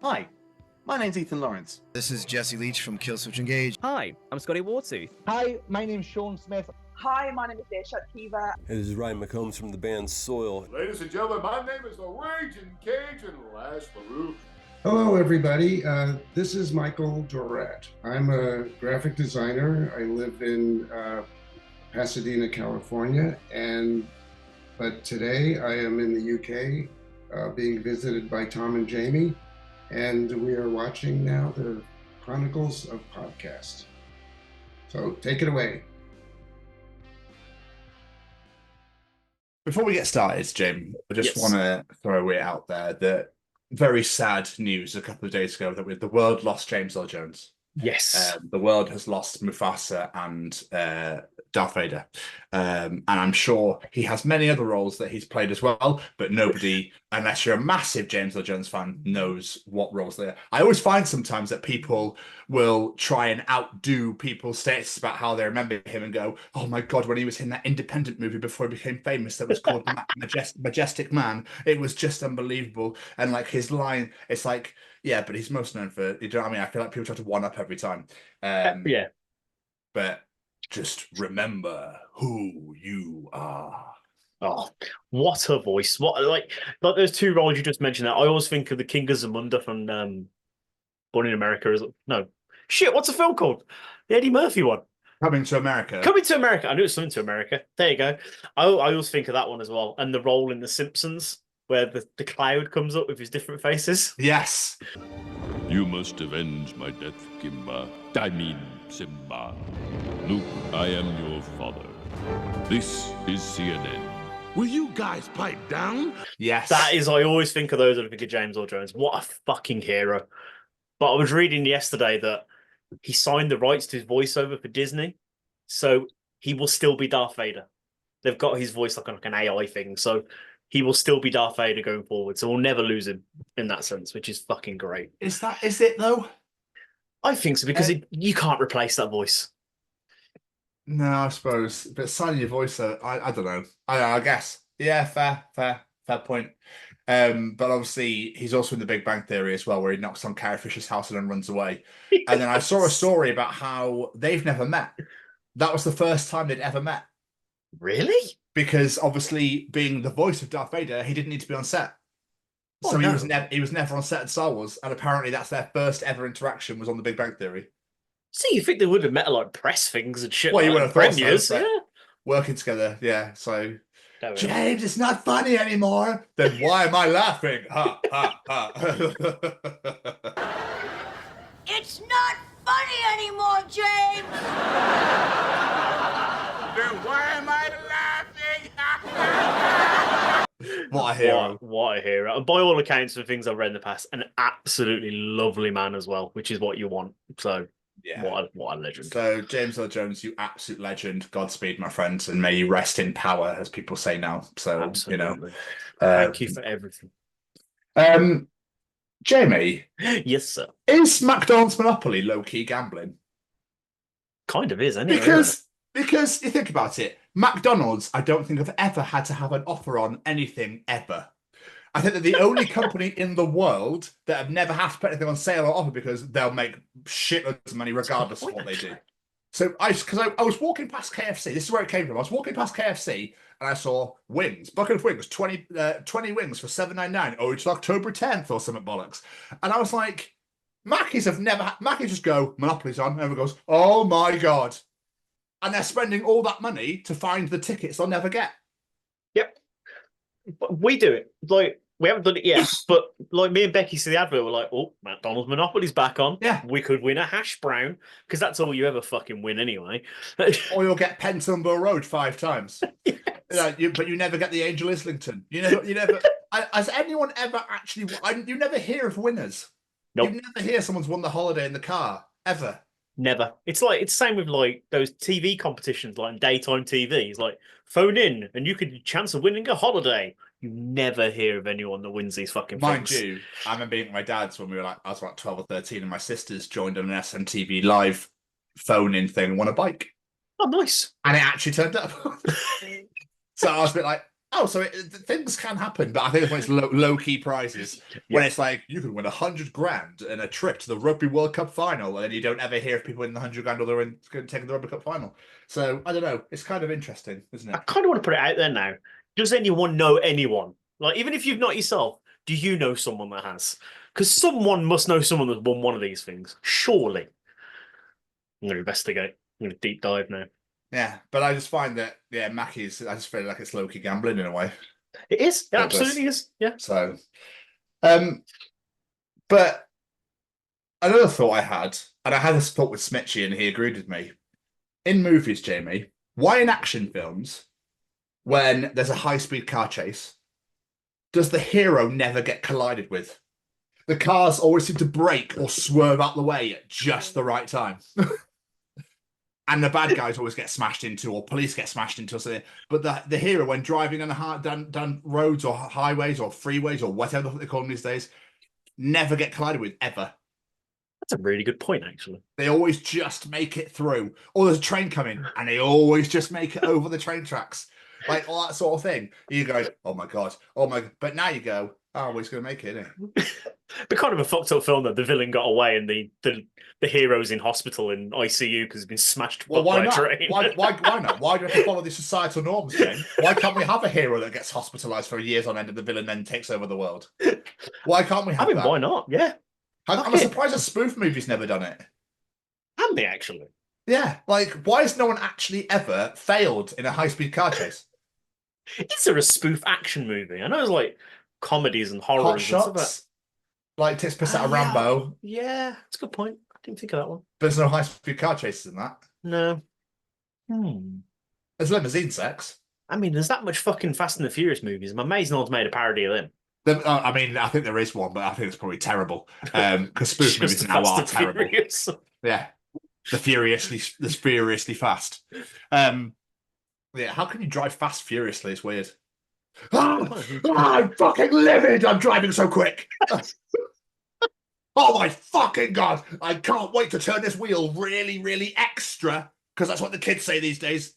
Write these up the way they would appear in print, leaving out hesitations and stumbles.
Hi, my name's Ethan Lawrence. This is Jesse Leach from Killswitch Engage. Hi, I'm Scotty Wartooth. Hi, my name's Sean Smith. Hi, my name is Deershot Kiva. Hey, this is Ryan McCombs from the band Soil. Ladies and gentlemen, my name is the Raging Cajun Lash Baruch. Hello, everybody. This is Michael Dorat. I'm a graphic designer. I live in Pasadena, California, but today I am in the UK, being visited by Tom and Jamie, and we are watching now the Chronicles of Podcast. So take it away. Before we get started, Jim, I just want to throw it out there that very sad news a couple of days ago that the world lost James Earl Jones. Yes. The world has lost Mufasa and Darth Vader. And I'm sure he has many other roles that he's played as well, but nobody, unless you're a massive James Earl Jones fan, knows what roles they are. I always find sometimes that people will try and outdo people's status about how they remember him and go, oh my God, when he was in that independent movie before he became famous that was called Majestic Man, it was just unbelievable. And like his line, it's like, yeah, but he's most known for, you know what I mean? I feel like people try to one up every time. Yeah. But just remember who you are. Oh, what a voice. What like those two roles you just mentioned that I always think of the King of Zamunda from Born in America. No. Shit, what's the film called? The Eddie Murphy one. Coming to America. Coming to America. I knew it was something to America. There you go. I always think of that one as well. And the role in The Simpsons, where the cloud comes up with his different faces. Yes. You must avenge my death, Kimba. I mean, Simba. Luke, I am your father. This is CNN. Will you guys pipe down? Yes. That is, I always think of those when I think of James Earl Jones. What a fucking hero. But I was reading yesterday that he signed the rights to his voiceover for Disney, so he will still be Darth Vader. They've got his voice like an AI thing, so he will still be Darth Vader going forward. So we'll never lose him in that sense, which is fucking great. Is it though? I think so, because you can't replace that voice. No, I suppose. But signing your voice, I don't know. I guess. Yeah, fair point. But obviously, he's also in The Big Bang Theory as well, where he knocks on Carrie Fisher's house and then runs away. Yes. And then I saw a story about how they've never met. That was the first time they'd ever met. Really? Because obviously, being the voice of Darth Vader, he didn't need to be on set. So he was never on set at Star Wars, and apparently that's their first ever interaction was on The Big Bang Theory. See, you think they would have met like press things and shit? Well, like you would have thought so, yeah. Working together, yeah. So, James, it's not funny anymore. Then why am I laughing? Ha ha ha. It's not funny anymore, James. Then why am I laughing? What a hero. What a hero. And by all accounts of things I've read in the past, an absolutely lovely man as well, which is what you want. So, yeah. What a legend. So, James Earl Jones, you absolute legend. Godspeed, my friend, and may you rest in power, as people say now. So, absolutely. Thank you for everything. Jamie. Yes, sir. Is McDonald's Monopoly low-key gambling? Kind of is, isn't it? Because you think about it, McDonald's, I don't think have ever had to have an offer on anything ever. I think they're the only company in the world that have never had to put anything on sale or offer because they'll make shitloads of money regardless of what they do. So I was walking past KFC. This is where it came from. I was walking past KFC and I saw wings, bucket of wings, 20 wings for $7.99. Oh, it's October 10th or something bollocks. And I was like, Mackies just go, Monopoly's on. And everyone goes, oh my God. And they're spending all that money to find the tickets they'll never get. Yep. But we do it. Like, we haven't done it yet, but like me and Becky see the advert, we're like, oh, McDonald's Monopoly's back on. Yeah. We could win a hash brown, because that's all you ever fucking win anyway. Or you'll get Pentonville Road 5 times. Yes. But you never get the Angel Islington. You never. Has anyone ever actually? You never hear of winners. Nope. You never hear someone's won the holiday in the car ever. Never. It's the same with like those TV competitions, like daytime TV. It's like phone in and you could chance of winning a holiday. You never hear of anyone that wins these fucking things. Mind you, I remember being at my dad's when I was about 12 or 13, and my sisters joined on an SMTV live phone in thing and won a bike. Oh, nice. And it actually turned up. So I was a bit like, Oh, so things can happen, but I think it's when it's low key prizes. When it's like you could win 100 grand and a trip to the Rugby World Cup final, and you don't ever hear if people win the 100 grand or they're taking the Rugby Cup final. So I don't know. It's kind of interesting, isn't it? I kind of want to put it out there now. Does anyone know anyone? Like, even if you've not yourself, do you know someone that has? Because someone must know someone that's won one of these things. Surely. I'm going to investigate. I'm going to deep dive now. Yeah, but I just find that Mackey's. I just feel like it's low key gambling in a way. It is. It absolutely is. Yeah. So, but another thought I had, and I had this thought with Smitchy, and he agreed with me. In movies, Jamie, why in action films, when there's a high-speed car chase, does the hero never get collided with? The cars always seem to brake or swerve out the way at just the right time. And the bad guys always get smashed into, or police get smashed into, or something. But the hero, when driving on down roads or highways or freeways or whatever they call them these days, never get collided with, ever. That's a really good point, actually. They always just make it through. Or there's a train coming, and they always just make it over the train tracks. Like, all that sort of thing. You go, oh my God. But now you go, oh, he's going to make it, isn't he? But kind of a fucked up film that the villain got away and the hero's in hospital in ICU because he's been smashed up by a train. Why not? Why do we have to follow the societal norms, Jane? Why can't we have a hero that gets hospitalized for years on end and the villain then takes over the world? Why can't we have that? Why not? Yeah. I'm surprised a spoof movie's never done it. Can they actually? Yeah. Like, why has no one actually ever failed in a high-speed car chase? Is there a spoof action movie? I know there's like comedies and horrors Hot and Shots, stuff. But... like Tits Piss out of Rambo. Yeah, that's a good point. I didn't think of that one. But there's no high-speed car chases in that. No. There's limousine sex. I mean, there's that much fucking Fast and the Furious movies. I'm amazed no one's made a parody of them. I mean, I think there is one, but I think it's probably terrible. Because spoof movies now are terrible. Furious. Yeah. The furiously fast. Yeah, how can you drive fast furiously? It's weird. I'm fucking livid. I'm driving so quick. Oh my fucking God. I can't wait to turn this wheel really, really extra. Because that's what the kids say these days.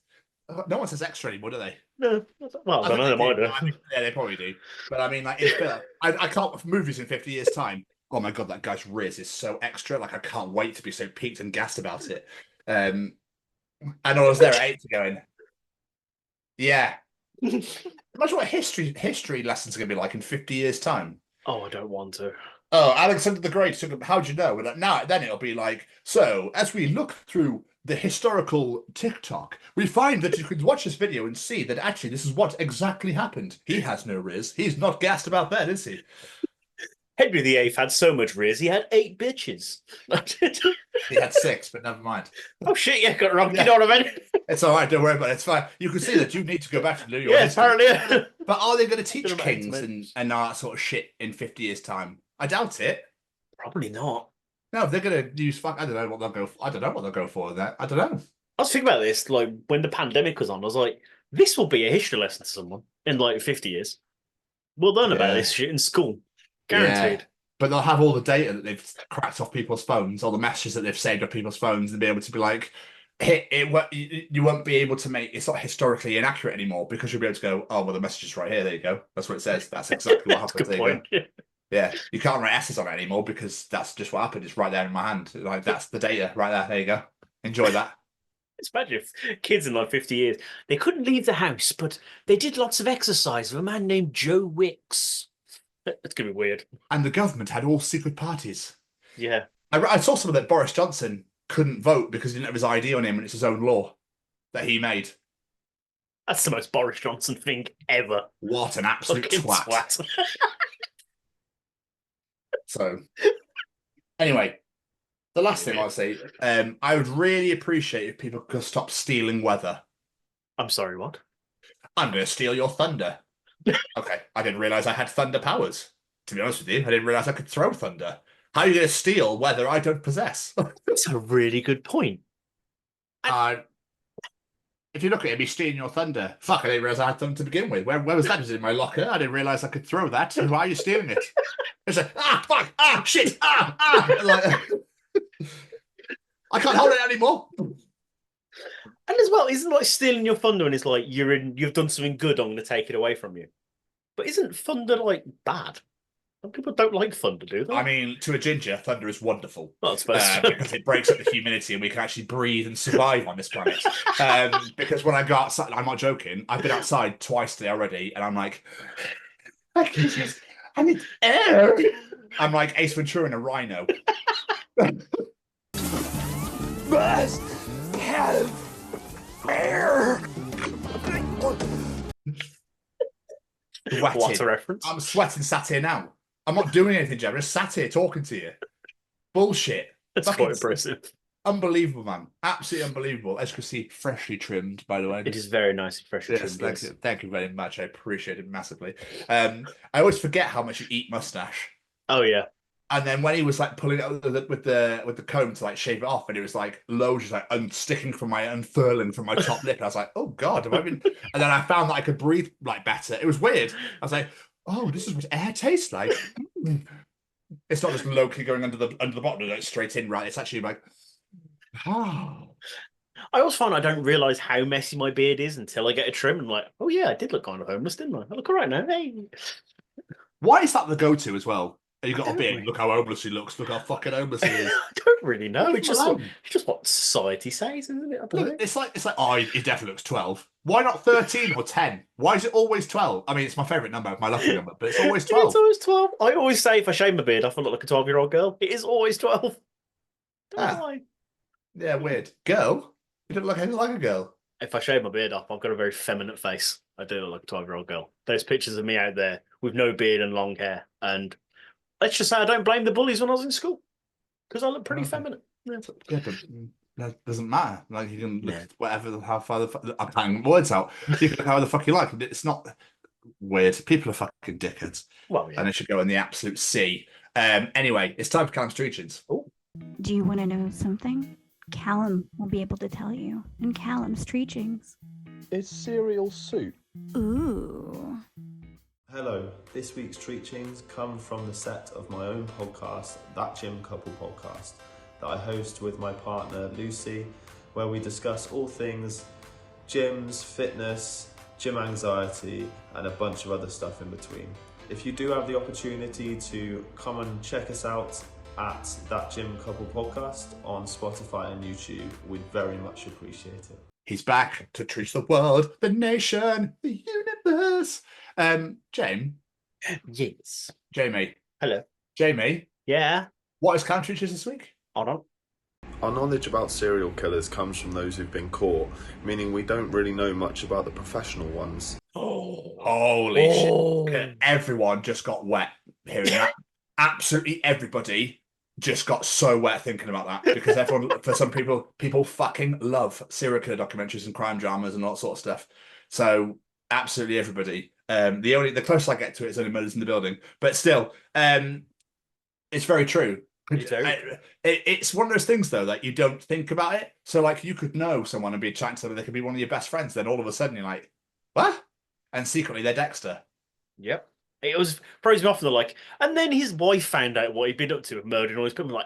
No one says extra anymore, do they? No. Well, I don't know, they might do. Yeah, they probably do. But I mean, like, it's better. I can't, movies in 50 years' time. Oh my God, that guy's riz is so extra. Like, I can't wait to be so peaked and gassed about it. And I was there at 8 going, yeah. Imagine what history lessons are going to be like in 50 years' time. Oh, I don't want to. Oh, Alexander the Great took him. How'd you know? Then it'll be like, so as we look through the historical TikTok, we find that you could watch this video and see that actually this is what exactly happened. He has no riz. He's not gassed about that, is he? Henry VIII had so much riz, he had 8 bitches. He had 6, but never mind. Oh shit, yeah, got it wrong. Yeah. You know what I mean? It's all right, don't worry about it. It's fine. You can see that you need to go back to do your history. Apparently. Yeah. But are they going to teach kings and all that sort of shit in 50 years' time? I doubt it. Probably not. No, they're going to use I don't know what they'll go. I don't know what they'll go for with that. I don't know. I was thinking about this, like when the pandemic was on. I was like, this will be a history lesson to someone in like 50 years. We'll learn about this shit in school, guaranteed. Yeah. But they'll have all the data that they've cracked off people's phones, all the messages that they've saved off people's phones, and be able to be like, you won't be able to make it's not historically inaccurate anymore because you'll be able to go, oh well, the message is right here. There you go. That's what it says. That's exactly what happens. There you go. Yeah, you can't write S's on it anymore because that's just what happened. It's right there in my hand. Like that's the data right there. There you go. Enjoy that. It's imagine if kids in like 50 years, they couldn't leave the house, but they did lots of exercise with a man named Joe Wicks. That's gonna be weird. And the government had all secret parties. Yeah, I saw something that Boris Johnson couldn't vote because he didn't have his ID on him, and it's his own law that he made. That's the most Boris Johnson thing ever. What an absolute twat. So, anyway, the last thing I'll say, I would really appreciate if people could stop stealing weather. I'm sorry, what? I'm going to steal your thunder. Okay, I didn't realise I had thunder powers. To be honest with you, I didn't realise I could throw thunder. How are you going to steal weather I don't possess? That's a really good point. If you look at it, he's stealing your thunder. Fuck, I didn't realise I had thunder to begin with. Where was that? Was it in my locker? I didn't realise I could throw that. Why are you stealing it? It's like, fuck, shit, Like, I can't hold it anymore. And as well, isn't like stealing your thunder and it's like you've done something good, I'm going to take it away from you. But isn't thunder like bad? Some people don't like thunder, do they? I mean, to a ginger, thunder is wonderful. Well, I suppose so. Because it breaks up the humidity and we can actually breathe and survive on this planet. Because when I go outside, I'm not joking, I've been outside twice today already, and I'm like, I need air. I'm like Ace Ventura and a rhino. Must have air. What's a reference? I'm sweating sat here now. I'm not doing anything, Jim. I'm just sat here talking to you. Bullshit. That's quite impressive. Unbelievable, man. Absolutely unbelievable. As you can see, freshly trimmed, by the way. It is very nice and freshly trimmed. Thank you very much. I appreciate it massively. I always forget how much you eat mustache. Oh, yeah. And then when he was like pulling it out with the comb to like shave it off, and it was like loads just like unfurling from my top lip. I was like, oh God, have I been? And then I found that I could breathe like better. It was weird. I was like, oh, this is what air tastes like. It's not just low-key going under the bottom, like straight in, right? It's actually like, oh. I always find I don't realise how messy my beard is until I get a trim. And I'm like, oh yeah, I did look kind of homeless, didn't I? I look all right now. Hey. Why is that the go-to as well? You got a beard. Look how homeless he looks. Look how fucking homeless he is. I don't really know. It's just what society says, isn't it? I don't know. It's like oh, he definitely looks 12. Why not 13 or 10? Why is it always 12? I mean, it's my favourite number, my lucky number, but it's always 12. It's always 12. I always say if I shave my beard off, I look like a 12-year-old girl. It is always 12. Don't know why. Yeah, weird. Girl? You don't look anything like a girl. If I shave my beard off, I've got a very feminine face. I do look like a 12-year-old girl. There's pictures of me out there with no beard and long hair, and let's just say I don't blame the bullies when I was in school because I look pretty feminine. Yeah, but that doesn't matter. Like you can look whatever, how far I'm putting words out. You can look how the fuck you like. It's not weird. People are fucking dickheads. Well, yeah. And they should go in the absolute sea. Anyway, it's time for Callum's Treachings. Oh. Do you want to know something? Callum will be able to tell you in Callum's Treachings. Is cereal soup? Ooh. Hello, this week's Treachings come from the set of my own podcast, That Gym Couple Podcast, that I host with my partner Lucy, where we discuss all things gyms, fitness, gym anxiety, and a bunch of other stuff in between. If you do have the opportunity to come and check us out at That Gym Couple Podcast on Spotify and YouTube, we'd very much appreciate it. He's back to treat the world, the nation, the universe. James? Yes. Jamie? Hello. Jamie? Yeah? What is Callum Treachings this week? Hold on. Our knowledge about serial killers comes from those who've been caught, meaning we don't really know much about the professional ones. Oh, holy shit. Everyone just got wet hearing that. Absolutely everybody just got so wet thinking about that because everyone, for some people fucking love serial killer documentaries and crime dramas and all that sort of stuff. So absolutely everybody. The closest I get to it is only Murders in the Building, but still, it's very true. It's one of those things though that you don't think about it. So like you could know someone and be chatting to them, they could be one of your best friends. Then all of a sudden you're like, what? And secretly they're Dexter. Yep. It was throws me off. And they're like, and then his wife found out what he'd been up to with murdering all his people. Like,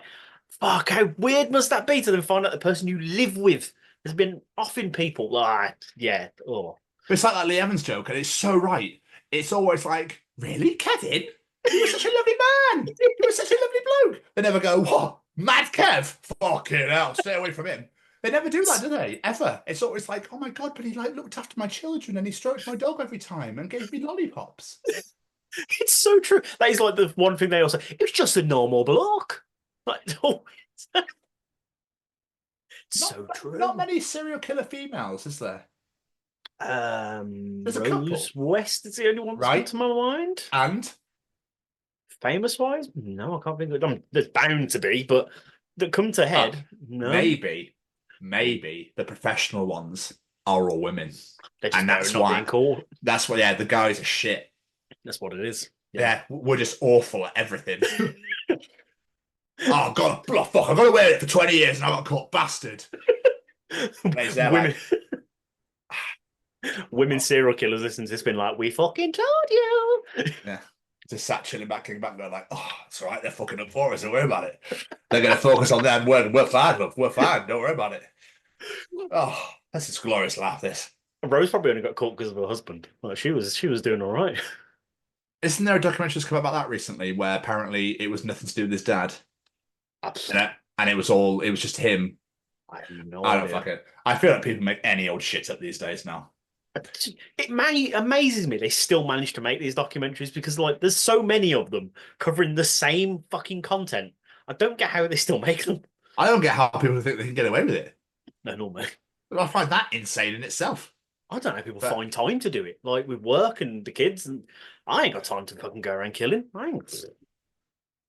fuck, how weird must that be to then find out the person you live with has been offing people? Like, yeah. Oh. It's like that Lee Evans joke, and it's so right. It's always like, really, Kevin? He was such a lovely man. He was such a lovely bloke. They never go, what? Mad Kev? Fucking hell, stay away from him. They never do that, do they? Ever. It's always like, oh my God, but he like looked after my children and he stroked my dog every time and gave me lollipops. It's so true. That is like the one thing they also. It was just a normal bloke. Like, oh, so true. Not many serial killer females, is there? There's a Rose couple. West is the only one that's Right. come to my mind. And Famous wise, no, I can't think of it. There's bound to be, but that come to head, no. maybe the professional ones are all women, They're just and that's not why. being caught. That's why. Yeah, the guys are shit. That's what it is. Yeah, we're just awful at everything. Oh God, fuck! I've got to wear it for 20 years and I got caught, bastard. Women, women serial killers listen to this, been like, we fucking told you. Yeah, just sat chilling back, kicking back, going like, oh, it's all right. They're fucking up for us. Don't worry about it. They're going to focus on them. We're fine. Look, we're fine. Don't worry about it. Oh, that's just glorious laugh, this. Rose probably only got caught because of her husband. Like, she was doing all right. Isn't there a documentary that's come about that recently where apparently it was nothing to do with his dad? Absolutely. And it was just him. I have no I idea. don't fucking. I feel like people make any old shit up these days now. It amazes me they still manage to make these documentaries because, like, there's so many of them covering the same fucking content. I don't get how they still make them. I don't get how people think they can get away with it. No, not me. I find that insane in itself. I don't know how people find time to do it. Like, with work and the kids, and I ain't got time to fucking go around killing. I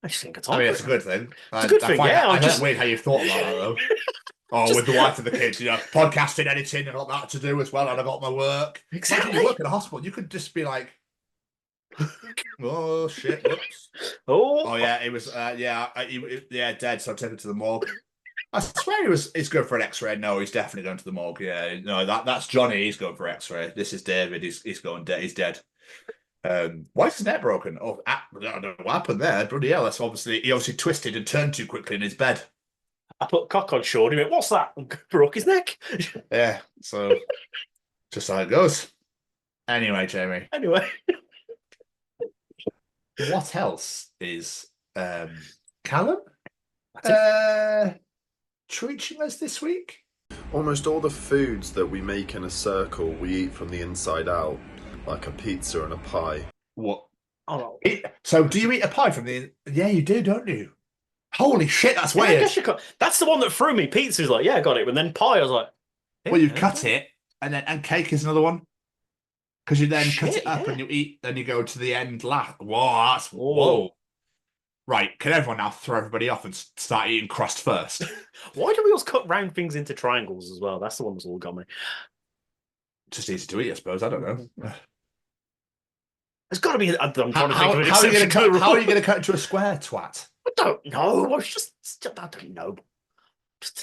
just ain't got time. I mean, it's a good thing. It's a good thing, yeah. I just weird how you thought about that, though. Oh, with the wife and the kids, podcasting, editing, and all that to do as well, and I got my work. Exactly. Imagine you work in a hospital, you could just be like, oh shit, whoops. Oh yeah, it was, dead. So I took him to the morgue. I swear he's going for an X-ray. No, he's definitely going to the morgue. Yeah, no, that's Johnny. He's going for X-ray. This is David. He's going dead. He's dead. Why is his neck broken? Oh, I don't know what happened there. Bloody hell! He obviously twisted and turned too quickly in his bed. I put cock on Sean. He went, "What's that?" And broke his neck. Yeah. So just how it goes. Anyway, Jamie. Anyway, what else is Callum? Treating us this week? Almost all the foods that we make in a circle we eat from the inside out, like a pizza and a pie. What? Oh, so do you eat a pie from the... Yeah, you do, don't you? Holy shit, that's weird. I guess you could. That's the one that threw me. Pizza's like, yeah, I got it. And then pie, I was like... Well, you cut it, and cake is another one. Because you then cut it up and you eat, then you go to the end last. Whoa, that's... Whoa. Right, can everyone now throw everybody off and start eating crust first? Why do we always cut round things into triangles as well? That's the one that's all got me. Just easy to eat, I suppose. I don't know. There's got to be... I'm trying to think of an how are you exception. going to cut into a square, twat? I don't know. I don't know.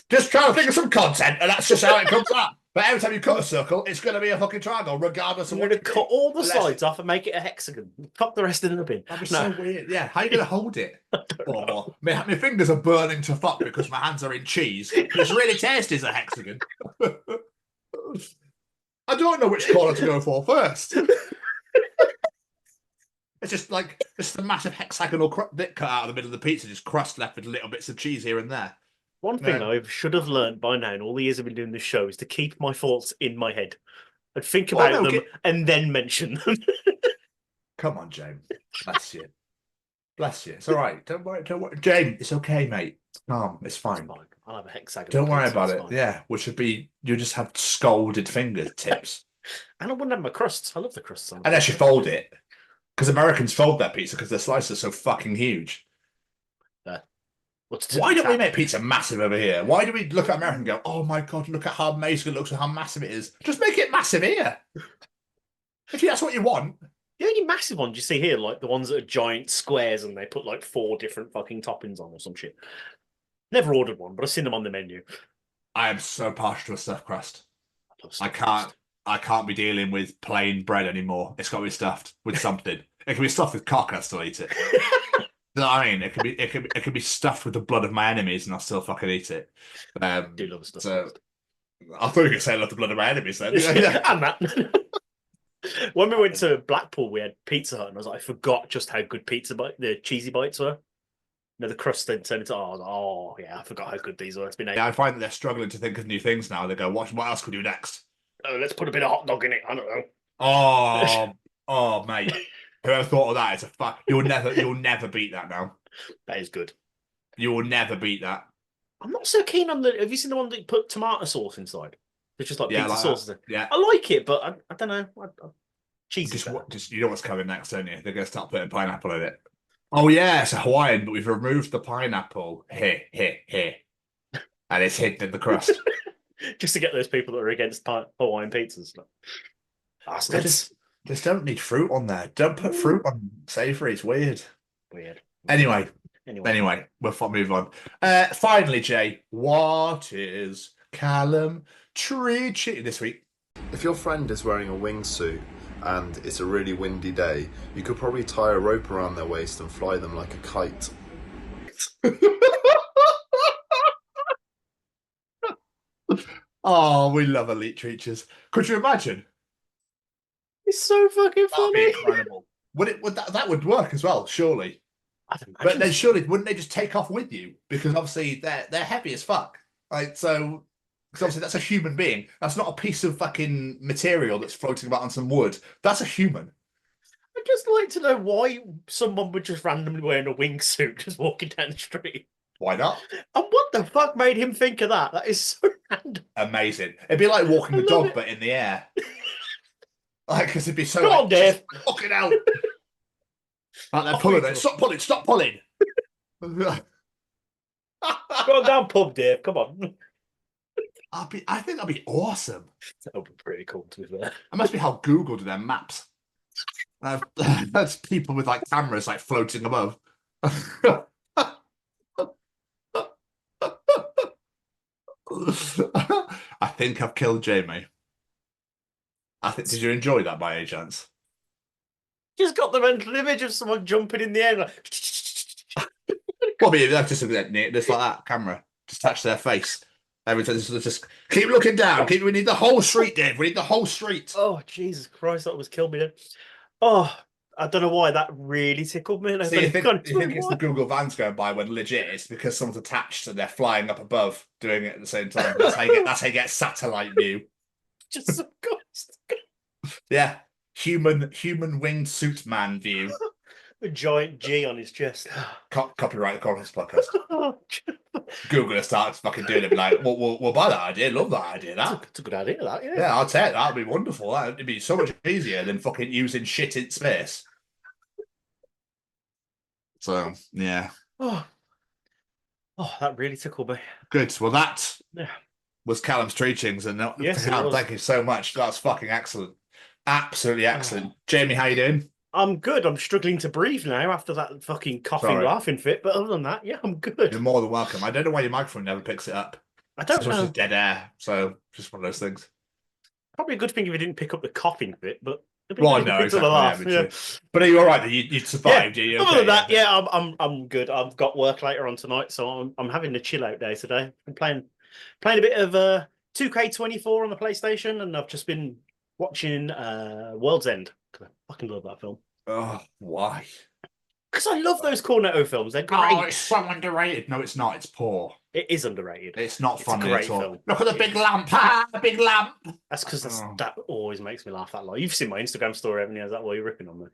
Just trying to think of some content, and that's just how it comes out. But every time you cut a circle, it's going to be a fucking triangle, regardless of what you cut all the sides off and make it a hexagon. Fuck the rest in the bin. That'd be so weird. Yeah, how are you going to hold it? My fingers are burning to fuck because my hands are in cheese. It's really tasty as a hexagon. I don't know which corner to go for first. It's just like a massive hexagonal bit cut out of the middle of the pizza, just crust left with little bits of cheese here and there. One thing I should have learned by now in all the years I've been doing this show is to keep my thoughts in my head. I'd think about them and then mention them. Come on, James. Bless you. Bless you. It's all right. Don't worry. James, it's okay, mate. It's calm. It's fine. I'll have a hexagon. Don't worry about it. Yeah, which would be, you just have scalded fingertips. And I wouldn't have my crusts. I love the crusts. Unless you fold it. Because Americans fold that pizza because their slices are so fucking huge. Why don't we make pizza massive over here? Why do we look at America and go, oh my God, look at how amazing it looks and how massive it is? Just make it massive here. If that's what you want. The only massive ones you see here, like the ones that are giant squares and they put like 4 different fucking toppings on or some shit. Never ordered one, but I've seen them on the menu. I am so partial to a stuffed crust. I can't be dealing with plain bread anymore. It's got to be stuffed with something. It can be stuffed with cock, I still eat it. You know what I mean? It could be stuffed with the blood of my enemies, and I'll still fucking eat it. I do love stuff. So, I thought you were going to say I love the blood of my enemies then. And that. When we went to Blackpool, we had Pizza Hut, and I was like, I forgot just how good the cheesy bites were. You know, the crust then turned into, I forgot how good these were. It's been I find that they're struggling to think of new things now. They go, what else could we do next? Oh, let's put a bit of hot dog in it. I don't know. Oh, mate. Whoever thought of that is a fuck. You'll never beat that now. That is good. You will never beat that. I'm not so keen on have you seen the one that you put tomato sauce inside? It's just like pizza sauce. Yeah. I like it, but I don't know. Cheese is just you know what's coming next, don't you? They're going to start putting pineapple in it. Oh yeah, it's a Hawaiian, but we've removed the pineapple. Here. And it's hidden in the crust. Just to get those people that are against Hawaiian pizzas. They just don't need fruit on there. Don't put fruit on savoury. It's weird. Anyway, we'll move on. Finally, Jay, what is Callum treating this week? If your friend is wearing a wingsuit and it's a really windy day, you could probably tie a rope around their waist and fly them like a kite. Oh, we love elite creatures. Could you imagine? It's so fucking That'd funny. be incredible. Would that would work as well, surely. I'd imagine But then so. surely wouldn't they just take off with you? Because obviously they're heavy as fuck. Like so, because obviously that's a human being. That's not a piece of fucking material that's floating about on some wood. That's a human. I'd just like to know why someone would just randomly wearing a wingsuit just walking down the street. Why not? And what the fuck made him think of that? That is so random. Amazing. It'd be like walking I the love dog, it. but in the air. Like, because it'd be so. Come on, Dave. Fucking out. Like they're Off pulling we it. go. Stop pulling. Stop pulling. Go on down, pub, Dave. Come on. I think that'd be awesome. That would be pretty cool, to be fair. That must be how Google do their maps. That's people with like cameras like floating above. I think I've killed Jamie. Did you enjoy that by any chance? Just got the mental image of someone jumping in the air. Like... Well, maybe that's just like that camera, just touch their face. Every time, just keep looking down. We need the whole street, Dave. We need the whole street. Oh, Jesus Christ, that was killed me then. Oh, I don't know why that really tickled me. And So you think it's the Google vans going by when legit it's because someone's attached and they're flying up above doing it at the same time. That's how you get satellite view. Just some ghost. Yeah. Human winged suit man view. A giant G on his chest. Copyright the Chronicles podcast. Google will start fucking doing it. Be like, we'll buy that idea. Love that idea. That's a good idea, that, yeah. Yeah, I'll take that. That'd be wonderful. That'd be so much easier than fucking using shit in space. So, yeah. Oh, that really tickled me. Good. Well, that Yeah. was Callum's teachings. And Yes, it Callum, was. thank you so much. That's fucking excellent. Absolutely excellent. Jamie, how you doing? I'm good. I'm struggling to breathe now after that fucking coughing, Sorry. laughing fit. But other than that, yeah, I'm good. You're more than welcome. I don't know why your microphone never picks it up. I don't It's know. just dead air. So, just one of those things. Probably a good thing if it didn't pick up the coughing bit, but Well, no, exactly. Yeah. But are you all right? You survived. Yeah. Are you Other okay? than that, yeah, I'm good. I've got work later on tonight, so I'm having a chill out day today. I'm playing a bit of 2K24 on the PlayStation, and I've just been watching World's End. I fucking love that film. Oh, why? Because I love those Cornetto films. They're great. Oh, it's so underrated. No, it's not. It's poor. It is underrated. It's not It's a funny great at all. film. Look at the big lamp. The big lamp. That's because that always makes me laugh that lot. You've seen my Instagram story, haven't you? Is that why you're ripping on me?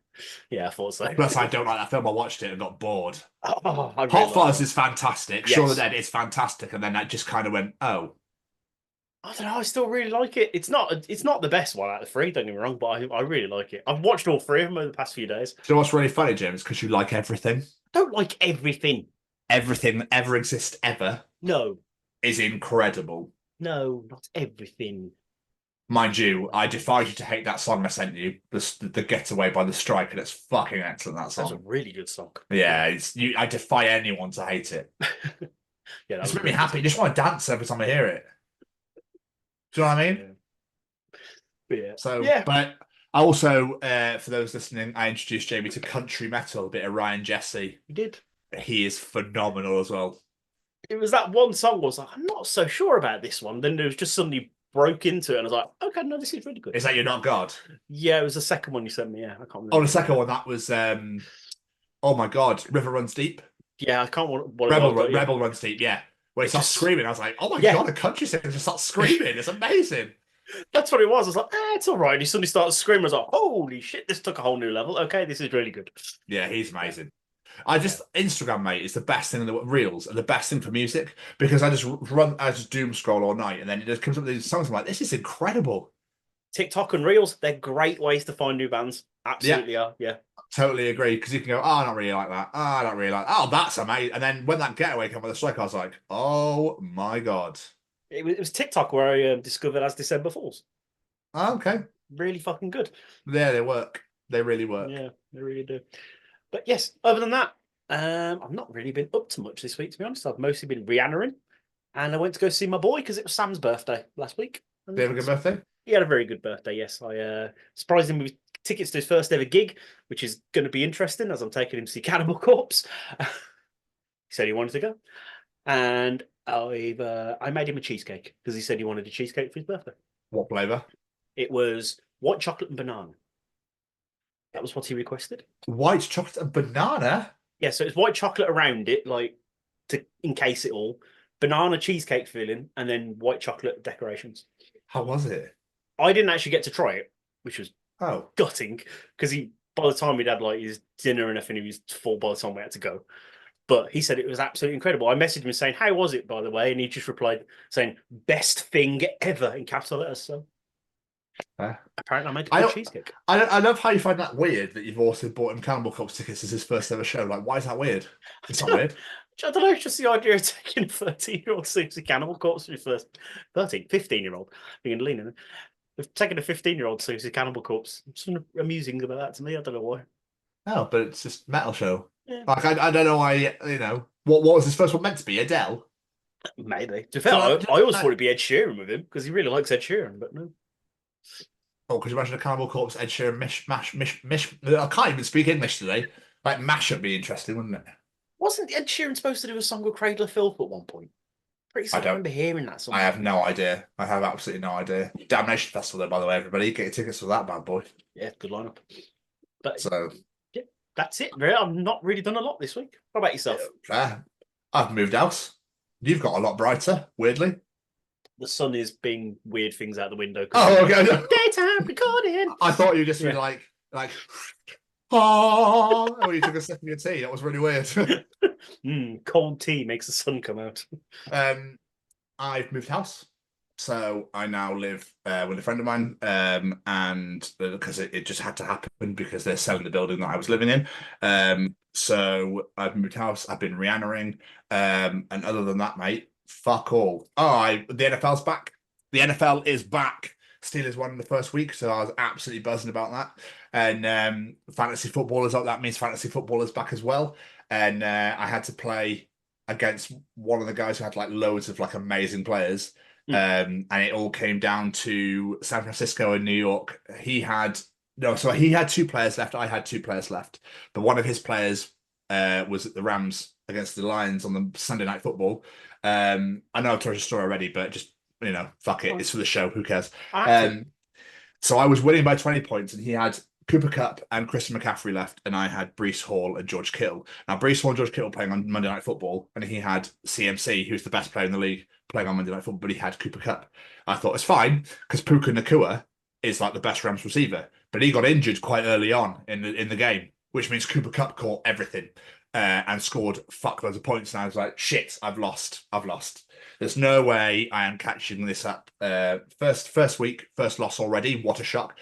Yeah, I thought so. Plus, I don't like that film. I watched it and got bored. Oh, I really Hot like Fuzz it. is fantastic. Yes. Shaun of the Dead is fantastic. And then I just kind of went, oh. I don't know. I still really like it. It's not the best one out of the three. Don't get me wrong, but I really like it. I've watched all three of them over the past few days. Do you know what's really funny, James? Because you like everything. I don't like everything. Everything that ever exists ever No, is incredible. no, not everything. Mind you, I defy you to hate that song I sent you, the Getaway by The Strike, and it's fucking excellent, that That's a song. really good song. Yeah, I defy anyone to hate it. Yeah, It's made me happy. I just want to dance every time I hear it. Do you know what I mean? Yeah. So, yeah. But I also, for those listening, I introduced Jamie to country metal, a bit of Ryan Jesse. You did. He is phenomenal as well. It was that one song. I was like, I'm not so sure about this one. Then it was just suddenly broke into it, and I was like, okay, no, this is really good. Is that You're Not God? Yeah, it was the second one you sent me. Yeah, I can't remember. Oh, the second one, that was, oh my God, River Runs Deep. Yeah, I can't what Rebel Runs Deep, yeah. Where he starts screaming, I was like, oh my God, a country singer just starts screaming. It's amazing. That's what it was. I was like, it's all right. And he suddenly started screaming. I was like, holy shit, this took a whole new level. Okay, this is really good. Yeah, he's amazing. Instagram, mate, is the best thing in the reels are the best thing for music because I just doom scroll all night and then it just comes up with these songs. I'm like, this is incredible. TikTok and reels, they're great ways to find new bands. Absolutely are. Yeah. Totally agree because you can go, oh, I don't really like that. Oh, I don't really like that. Oh, that's amazing. And then when that Getaway came with the Strike, I was like, oh my God. It was TikTok where I discovered As December Falls. Oh, okay. Really fucking good. Yeah, they work. They really work. Yeah, they really do. But yes, other than that, I've not really been up to much this week, to be honest. I've mostly been Rihannaing, and I went to go see my boy because it was Sam's birthday last week. Did he have a good birthday? He had a very good birthday, yes. I surprised him with tickets to his first ever gig, which is going to be interesting as I'm taking him to see Cannibal Corpse. He said he wanted to go. And I made him a cheesecake because he said he wanted a cheesecake for his birthday. What flavour? It was white chocolate and banana. That was what he requested. White chocolate and banana? Yeah, so it's white chocolate around it, like to encase it all. Banana cheesecake filling, and then white chocolate decorations. How was it? I didn't actually get to try it, which was gutting because by the time we'd had like his dinner and everything, he was full by the time we had to go. But he said it was absolutely incredible. I messaged him saying, "How was it, by the way?" And he just replied saying, "Best thing ever" in capital letters. So apparently, I made a good cheesecake. I love how you find that weird that you've also bought him Cannibal Corpse tickets as his first ever show. Like, why is that weird? It's not weird. I don't know. It's just the idea of taking a 13-year-old to see Cannibal Corpse for his first 15-year-old. Being lean in it. We've taken a 15-year-old to see Cannibal Corpse. Something amusing about that to me. I don't know why. No, but it's just metal show. Yeah. Like I don't know why. What was his first one meant to be? Adele. Maybe. To be fair, I always thought it'd be Ed Sheeran with him because he really likes Ed Sheeran, but no. Oh, could you imagine a Cannibal Corpse Ed Sheeran mish? I can't even speak English today. Like mashup be interesting, wouldn't it? Wasn't Ed Sheeran supposed to do a song with Cradle of Filth at one point? Pretty sure I remember hearing that song. I have no idea. I have absolutely no idea. Damnation Festival, though, by the way, everybody. Get your tickets for that bad boy. Yeah, good lineup. But so, yeah, that's it. Really, I've not really done a lot this week. What about yourself? I've moved house. You've got a lot brighter, weirdly. The sun is being weird things out the window. Oh, okay. Daytime recording. I thought you were just being like, oh, when you took a sip of your tea. That was really weird. Cold tea makes the sun come out. I've moved house. So I now live with a friend of mine, and because it just had to happen because they're selling the building that I was living in. So I've moved house. I've been Rihannaing, and other than that, mate, fuck all. The NFL's back. The NFL is back. Steelers won in the first week, so I was absolutely buzzing about that. And fantasy football is up. That means fantasy football is back as well. And I had to play against one of the guys who had like loads of like amazing players. And it all came down to San Francisco and New York. He had 2 players left. I had 2 players left. But one of his players was at the Rams against the Lions on the Sunday Night Football. I know I've told your story already, but just, fuck it. It's for the show. Who cares? So I was winning by 20 points and he had Cooper Kupp and Christian McCaffrey left, and I had Breece Hall and George Kittle. Now, Breece Hall and George Kittle playing on Monday Night Football, and he had CMC, who's the best player in the league, playing on Monday Night Football, but he had Cooper Kupp. I thought it's fine, because Puka Nacua is like the best Rams receiver, but he got injured quite early on in the game, which means Cooper Kupp caught everything and scored fuckloads of points, and I was like, shit, I've lost. There's no way I am catching this up. First week, first loss already. What a shock.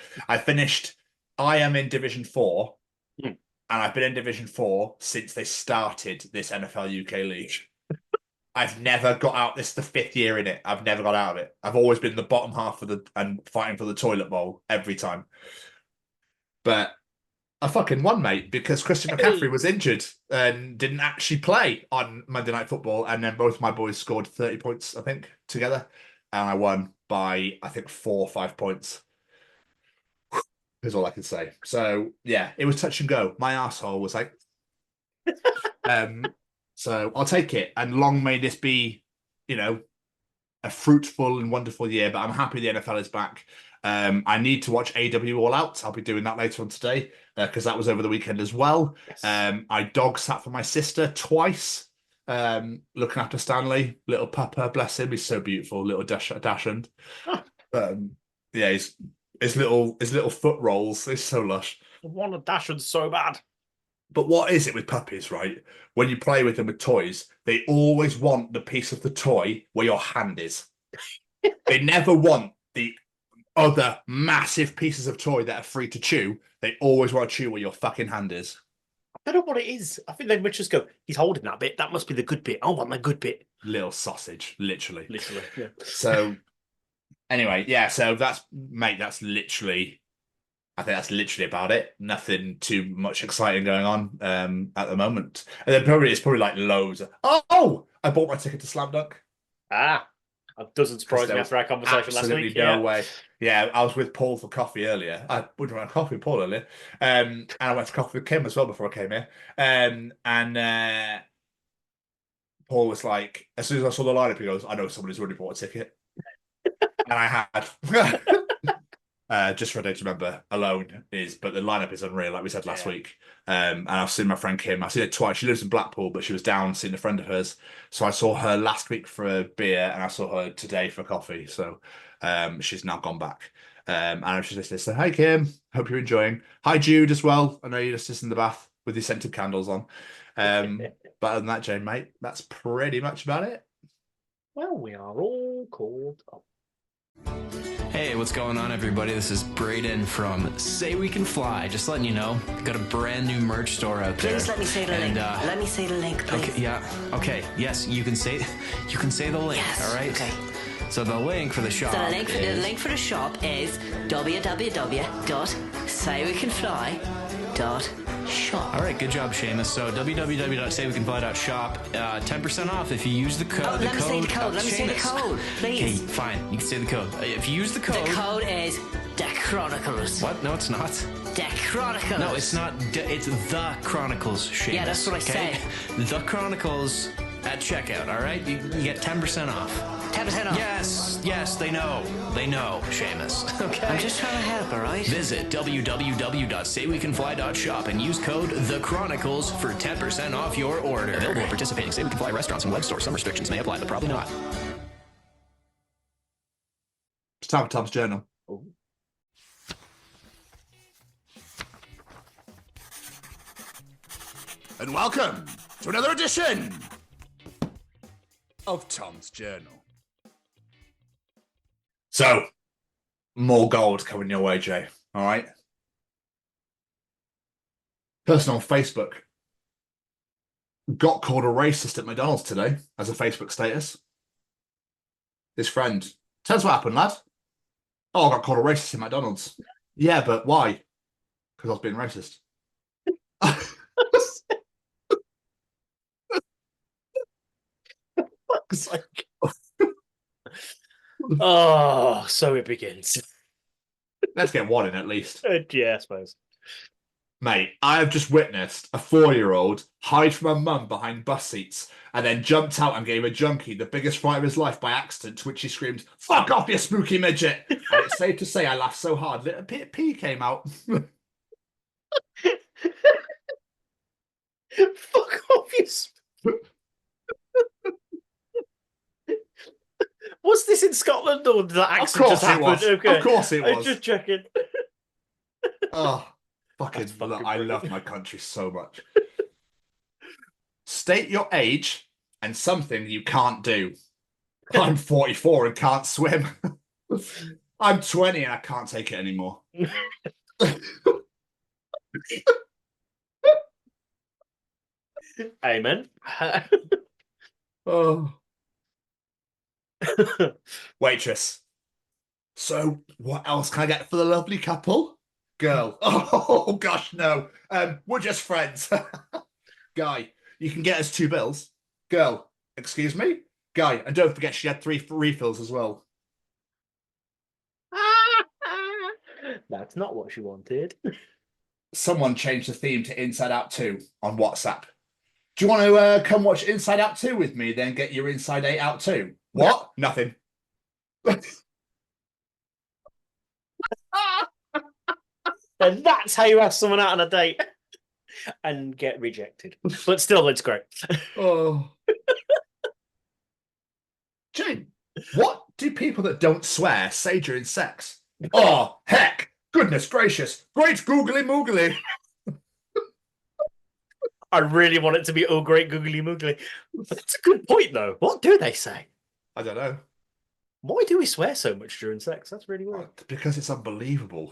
I am in Division 4, and I've been in Division 4 since they started this NFL UK League. I've never got out. This is the 5th year in it. I've never got out of it. I've always been the bottom half and fighting for the toilet bowl every time. But I fucking won, mate, because Christian McCaffrey was injured and didn't actually play on Monday Night Football, and then both my boys scored 30 points, I think, together, and I won by, I think, 4 or 5 points. Is all I can say. So yeah, it was touch and go. My asshole was like, so I'll take it. And long may this be, a fruitful and wonderful year. But I'm happy the NFL is back. I need to watch AW All Out. I'll be doing that later on today because that was over the weekend as well. Yes. I dog sat for my sister twice, looking after Stanley, little pupper, bless him. He's so beautiful, little Dashund. Yeah, his little foot rolls. It's so lush. I want a Dashund so bad. But what is it with puppies, right? When you play with them with toys, they always want the piece of the toy where your hand is. They never want the other massive pieces of toy that are free to chew. They always want to chew where your fucking hand is. I don't know what it is. I think they would just go, he's holding that bit. That must be the good bit. I want the good bit. Little sausage, literally. Yeah. So anyway, yeah, so that's literally, I think that's literally about it. Nothing too much exciting going on at the moment. And then it's probably like loads. I bought my ticket to Slam Dunk. It doesn't surprise me after our conversation last week. No way. Yeah, I was with Paul for coffee earlier. I went to coffee with Paul earlier. And I went to coffee with Kim as well before I came here. And Paul was like, as soon as I saw the lineup, he goes, I know somebody's already bought a ticket. And I had. Just for a day to remember, alone is, but the lineup is unreal, like we said last week. And I've seen my friend Kim. I've seen her twice. She lives in Blackpool, but she was down seeing a friend of hers. So I saw her last week for a beer, and I saw her today for coffee. So she's now gone back. And I was just listening. So, hi Kim, hope you're enjoying. Hi Jude as well. I know you're just in the bath with your scented candles on. But other than that, Jane, mate, that's pretty much about it. Well, we are all called up. Hey, what's going on, everybody? This is Brayden from Say We Can Fly. Just letting you know, got a brand new merch store out there. Please let me say the link. Let me say the link, please. Okay, yeah. Okay, yes, you can say the link. Yes, all right. Okay. So the link for the shop. So the link for the shop is www.saywecanfly.shop. All right, good job, Seamus. So www.saywecanfly.shop, 10% off if you use the code. Let me say the code. Let me say the code, please. Okay, fine. You can say the code. If you use the code. The code is The Chronicles. What? No, it's not. The Chronicles. No, it's not. It's The Chronicles, Seamus. Yeah, that's what I said. The Chronicles at checkout, all right? You get 10% off. 10% off? Yes, they know. They know, Seamus. Okay? I'm just trying to help, all right? Visit www.saywecanfly.shop and use code The Chronicles for 10% off your order. Available at participating Say We Can Fly restaurants and web stores. Some restrictions may apply, but probably not. It's time for Tom's Journal. Oh. And welcome to another edition of Tom's Journal. So, more gold coming your way, Jay. All right. Person on Facebook got called a racist at McDonald's today as a Facebook status. His friend, tell us what happened, lad. Oh, I got called a racist at McDonald's. Yeah, but why? Because I was being racist. Oh, so it begins. Let's get one in at least. Yeah, I suppose. Mate, I have just witnessed a 4-year-old hide from her mum behind bus seats and then jumped out and gave a junkie the biggest fright of his life by accident, to which she screamed, "Fuck off, you spooky midget!" And it's safe to say I laughed so hard that a bit of pee came out. Fuck off, you Was this in Scotland or did that accident just happen? Okay. Of course it was. I was just checking. Oh, fucking I love my country so much. State your age and something you can't do. I'm 44 and can't swim. I'm 20 and I can't take it anymore. Amen. Oh. Waitress. So, what else can I get for the lovely couple? Girl. Oh, gosh, no. We're just friends. Guy, you can get us 2 bills. Girl, excuse me? Guy, and don't forget she had 3 refills as well. That's not what she wanted. Someone changed the theme to Inside Out 2 on WhatsApp. Do you want to come watch Inside Out 2 with me, then get your Inside 8 out too? What? Nothing. And that's how you ask someone out on a date and get rejected. But still, it's great. Oh. Jane, what do people that don't swear say during sex? Oh, heck! Goodness gracious! Great googly moogly! I really want it to be, oh, great googly moogly. That's a good point, though. What do they say? I don't know. Why do we swear so much during sex? That's really weird. Because it's unbelievable.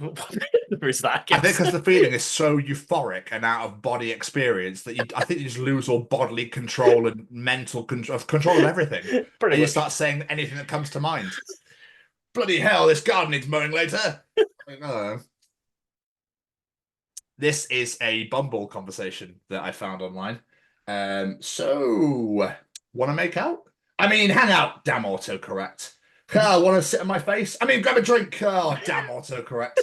There is that, I think because the feeling is so euphoric and out of body experience that I think you just lose all bodily control and mental control of everything. Pretty and you much. start saying anything that comes to mind. Bloody hell, this garden needs mowing later. I don't know. This is a Bumble conversation that I found online. So, want to make out? I mean, hang out. Damn autocorrect. Want to sit on my face? I mean, grab a drink. Oh, damn autocorrect.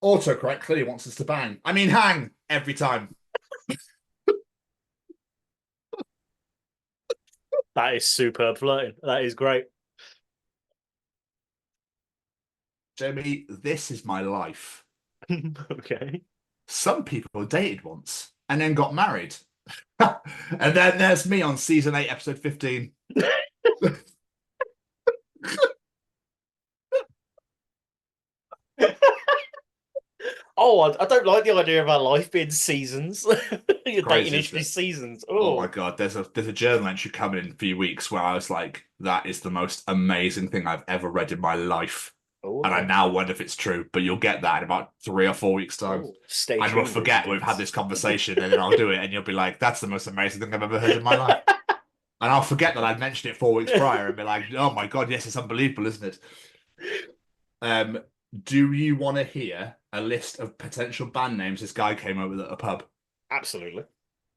Autocorrect clearly wants us to bang. I mean, hang every time. That is superb flirting. That is great. Jamie, this is my life. Okay. Some people dated once and then got married. And then there's me on season 8, episode 15. Oh, I don't like the idea of our life being seasons. Your dating history seasons. Oh my god, there's a journal entry coming in a few weeks where I was like, that is the most amazing thing I've ever read in my life. And I now wonder if it's true, but you'll get that in about 3 or 4 weeks' time. Stay and we'll forget we've had this conversation, and then I'll do it, and you'll be like, that's the most amazing thing I've ever heard in my life. And I'll forget that I'd mentioned it 4 weeks prior and be like, oh my god, yes, it's unbelievable, isn't it? Do you want to hear a list of potential band names this guy came up with at a pub? Absolutely.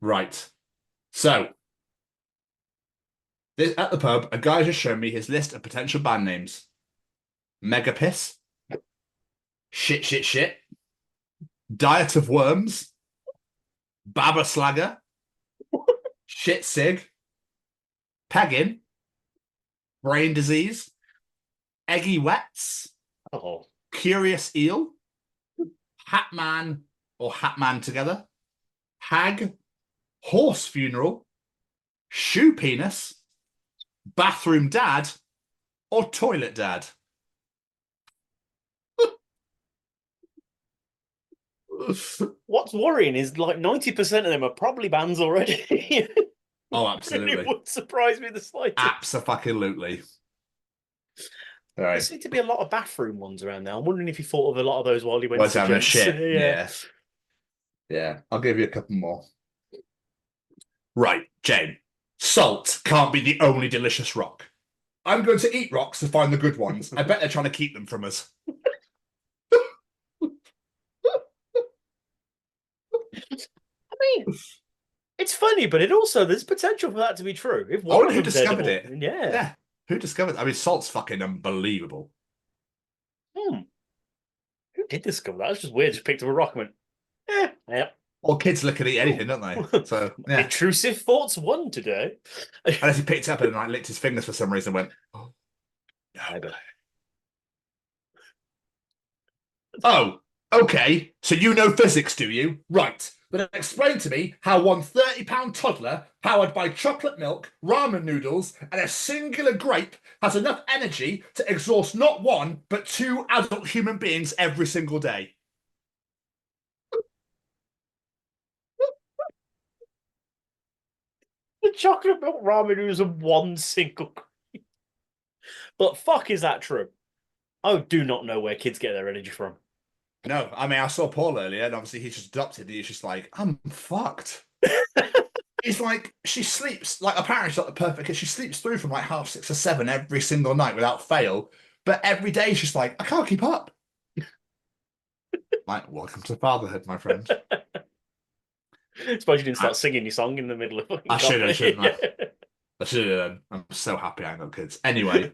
Right. So, at the pub, a guy just showed me his list of potential band names. Megapiss. Shit. Diet of Worms. Baba Slagger. Shit Sig. Pegging. Brain Disease. Eggy Wets. Oh. Curious Eel. Hatman or Hatman Together. Hag. Horse Funeral. Shoe Penis. Bathroom Dad. Or Toilet Dad. What's worrying is like 90% of them are probably bands already. Oh, absolutely. It would surprise me the slightest. Absolutely. All right. There seem to be a lot of bathroom ones around now. I'm wondering if you thought of a lot of those while you went Was to having a gyms. shit. Yeah. I'll give you a couple more. Right, Jane. Salt can't be the only delicious rock. I'm going to eat rocks to find the good ones. I bet they're trying to keep them from us. I mean, it's funny, but there's potential for that to be true. If one of Who them's discovered edible, it? Yeah. Who discovered it? I mean, salt's fucking unbelievable. Who did discover that? It's just weird. Just picked up a rock and went, yeah. Well, kids look at eat anything, don't they? So, yeah. Intrusive thoughts won today. Unless he picked it up and like licked his fingers for some reason and went, oh, no. Oh, okay. So you know physics, do you? Right. Then explain to me how one 30-pound toddler powered by chocolate milk, ramen noodles, and a singular grape has enough energy to exhaust not one, but 2 adult human beings every single day. The chocolate milk ramen noodles are one single grape. But fuck, is that true? I do not know where kids get their energy from. No, I mean, I saw Paul earlier, and obviously he's just adopted. He's just like, I'm fucked. He's like, she sleeps, like, apparently she's not the perfect kid. She sleeps through from like 6:30 or 7 every single night without fail. But every day she's like, I can't keep up. Like, welcome to fatherhood, my friend. Suppose you didn't start singing your song in the middle of fucking I should have, shouldn't I? Yeah. I should have. I'm so happy I ain't got kids. Anyway,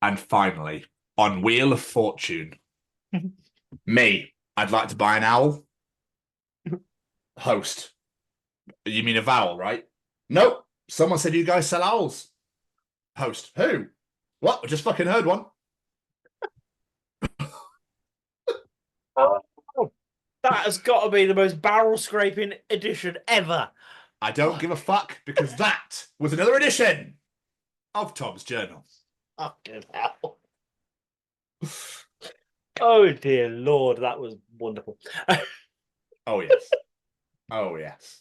and finally, on Wheel of Fortune, me, I'd like to buy an owl. Host. You mean a vowel, right? Nope. Someone said you guys sell owls. Host. Who? What? I just fucking heard one. Oh, that has got to be the most barrel scraping edition ever. I don't give a fuck because that was another edition of Tom's Journal. Fucking hell. Oh dear Lord, that was wonderful. Oh yes. Oh yes.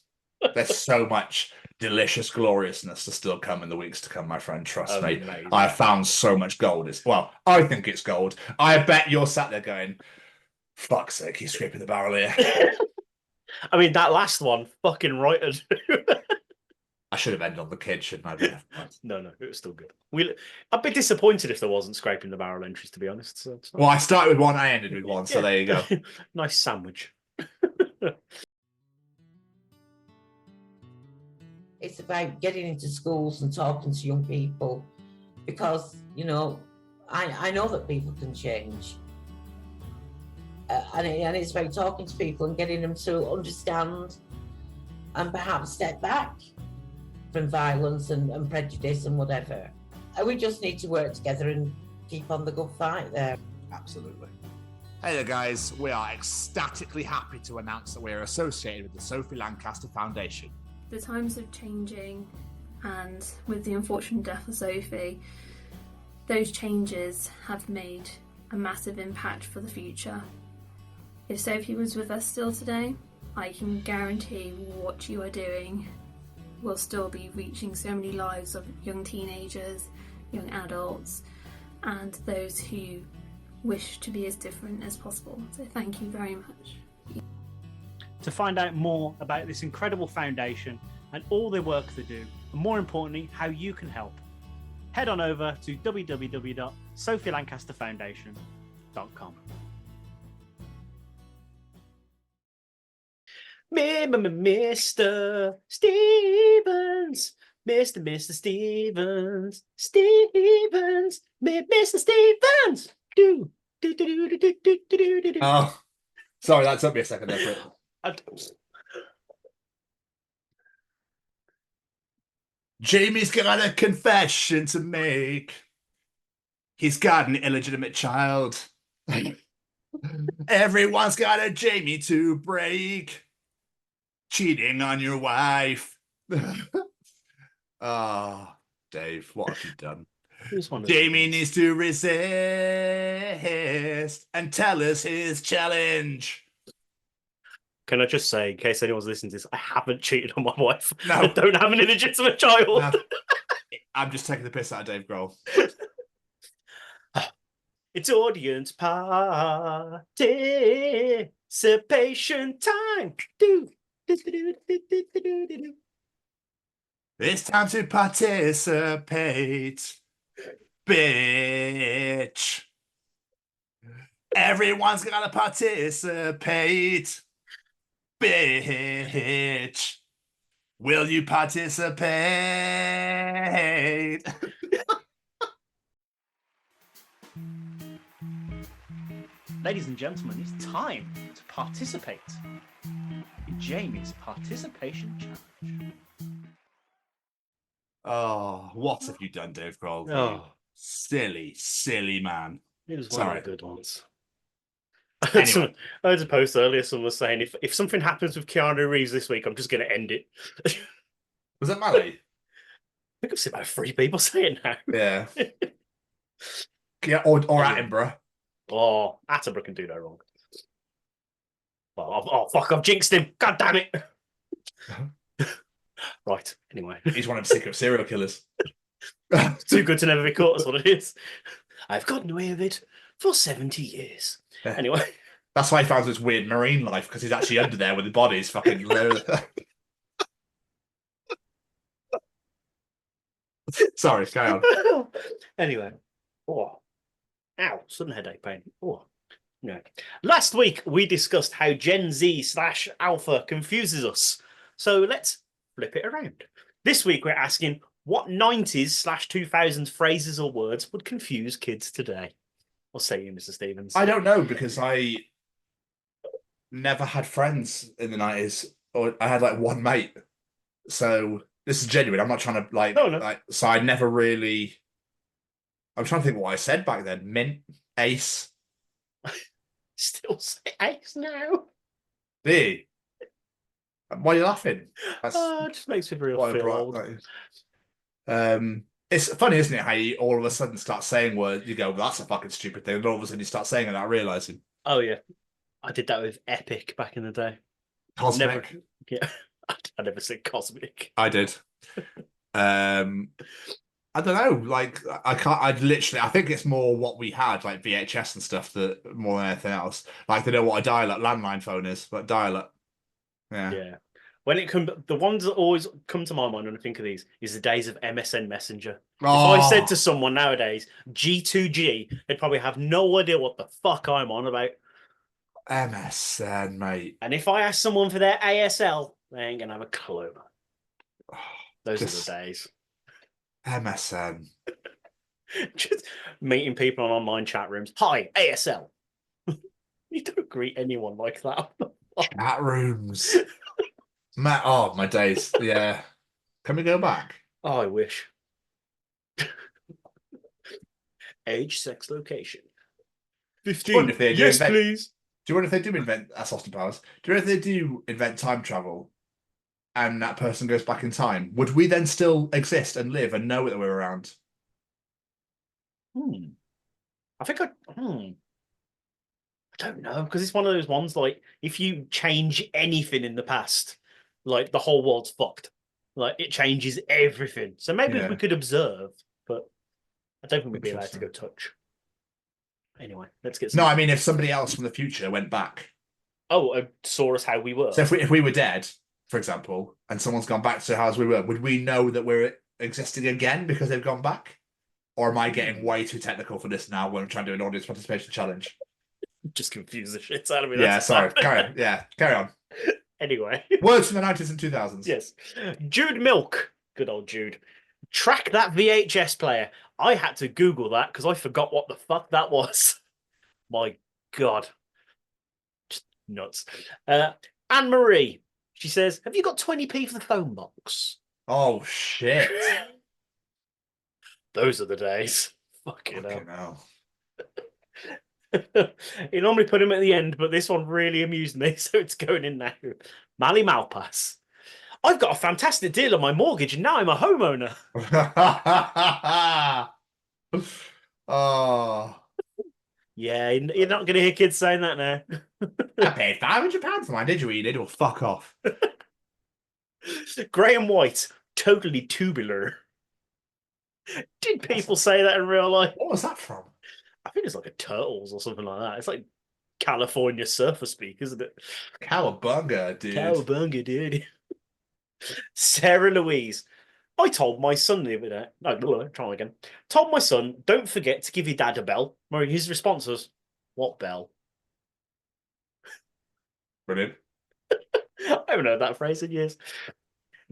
There's so much delicious gloriousness to still come in the weeks to come, my friend. Trust me. I have found so much gold. Well, I think it's gold. I bet you're sat there going, fuck's sake, he's scraping the barrel here. I mean, that last one, fucking right. I should have ended on the kid, shouldn't I? No, it was still good. I'd be disappointed if there wasn't scraping the barrel entries, to be honest. So well, I started with one, I ended with one, so there you go. Nice sandwich. It's about getting into schools and talking to young people because, you know, I know that people can change. And it's about talking to people and getting them to understand and perhaps step back from violence and prejudice and whatever. And we just need to work together and keep on the good fight there. Absolutely. Hey there, guys. We are ecstatically happy to announce that we are associated with the Sophie Lancaster Foundation. The times are changing, and with the unfortunate death of Sophie, those changes have made a massive impact for the future. If Sophie was with us still today, I can guarantee what you are doing will still be reaching so many lives of young teenagers, young adults, and those who wish to be as different as possible. So thank you very much. To find out more about this incredible foundation and all the work they do, and more importantly, how you can help, head on over to www.sophielancasterfoundation.com. Mr. Stevens, Mr. Stevens, Mr. Stevens. Oh, sorry, that took me a second there. Jamie's got a confession to make. He's got an illegitimate child. Everyone's got a Jamie to break. Cheating on your wife. Oh, Dave, what have you done? Jamie needs to resist and tell us his challenge. Can I just say, in case anyone's listening to this, I haven't cheated on my wife. No. I don't have an illegitimate child. No. I'm just taking the piss out of Dave Grohl. It's audience participation time. It's time to participate, bitch. Everyone's gotta participate, bitch. Will you participate? Ladies and gentlemen, it's time to participate in Jamie's participation challenge. Oh, what have you done, Dave Grohl? Oh. Silly, silly man. It was one Sorry. of the good ones. Anyway. I had a post earlier, someone was saying, if something happens with Keanu Reeves this week, I'm just going to end it. Was that Mally? I think I've seen about 3 people say it now. Yeah. Yeah, or Attenborough. Oh, Attenborough can do no wrong. Oh, fuck, I've jinxed him. God damn it. Right, anyway. He's one of the secret serial killers. Too good to never be caught, that's what it is. I've gotten away with it for 70 years. Yeah. Anyway. That's why he found this weird marine life, because he's actually under there with the bodies fucking... Sorry, carry on. Anyway. Oh. Ow, sudden headache pain. Oh. No. Last week, we discussed how Gen Z/Alpha confuses us. So let's flip it around. This week, we're asking what 90s/2000s phrases or words would confuse kids today? What say you, Mr. Stevens? I don't know, because I never had friends in the 90s, or I had like one mate. So this is genuine. I'm not trying to like, so I never really. I'm trying to think what I said back then. Mint, ace. Still say ace now. Hey. Why are you laughing? It just makes me real feel old. It's funny, isn't it, how you all of a sudden start saying words, you go, well, that's a fucking stupid thing, and all of a sudden you start saying it without realising. Oh, yeah. I did that with Epic back in the day. Cosmic. Yeah. I never said cosmic. I did. I don't know, like, I think it's more what we had, like VHS and stuff, that more than anything else. Like, they know what a dial-up landline phone is, but dial-up. Yeah. When it comes, the ones that always come to my mind when I think of these is the days of MSN Messenger. Oh. If I said to someone nowadays, G2G, they'd probably have no idea what the fuck I'm on about. MSN, mate. And if I ask someone for their ASL, they ain't going to have a clue. Those are the days. MSN. Just meeting people on online chat rooms. Hi, ASL. You don't greet anyone like that. Chat rooms. My days. Yeah. Can we go back? Oh, I wish. Age, sex, location. 15. Yes, please. Do you wonder if they do invent that's Austin Powers? Do you know if they do invent time travel and that person goes back in time? Would we then still exist and live and know that we're around? I think I don't know, because it's one of those ones like if you change anything in the past, like the whole world's fucked. Like it changes everything. So maybe we could observe, but I don't think we'd be allowed to go touch. Anyway, let's get. No, I mean if somebody else from the future went back. Oh, saw us how we were. So if we were dead, for example, and someone's gone back to how we were, would we know that we're existing again because they've gone back? Or am I getting way too technical for this now when I'm trying to do an audience participation challenge? Just confuse the shit out of me. Yeah, sorry. Carry on. Anyway. Words from the 90s and 2000s. Yes. Jude Milk. Good old Jude. Track that VHS player. I had to Google that because I forgot what the fuck that was. My God. Just nuts. Anne-Marie. She says, have you got 20p for the phone box? Oh, shit. Those are the days. Fucking hell. You normally put him at the end, but this one really amused me, so it's going in now. Mally Malpass. I've got a fantastic deal on my mortgage, and now I'm a homeowner. Oh. Yeah, you're not going to hear kids saying that now. I paid £500 for mine, did you? You did? Well, fuck off. Graham White, totally tubular. Did people say that in real life? What was that from? I think it's like a Turtles or something like that. It's like California surfer speak, isn't it? Cowabunga, dude. Cowabunga, dude. Sarah Louise. I told my son the other day. No, try again. Told my son, don't forget to give your dad a bell. Where his response was, what bell? Brilliant. I haven't heard that phrase in years.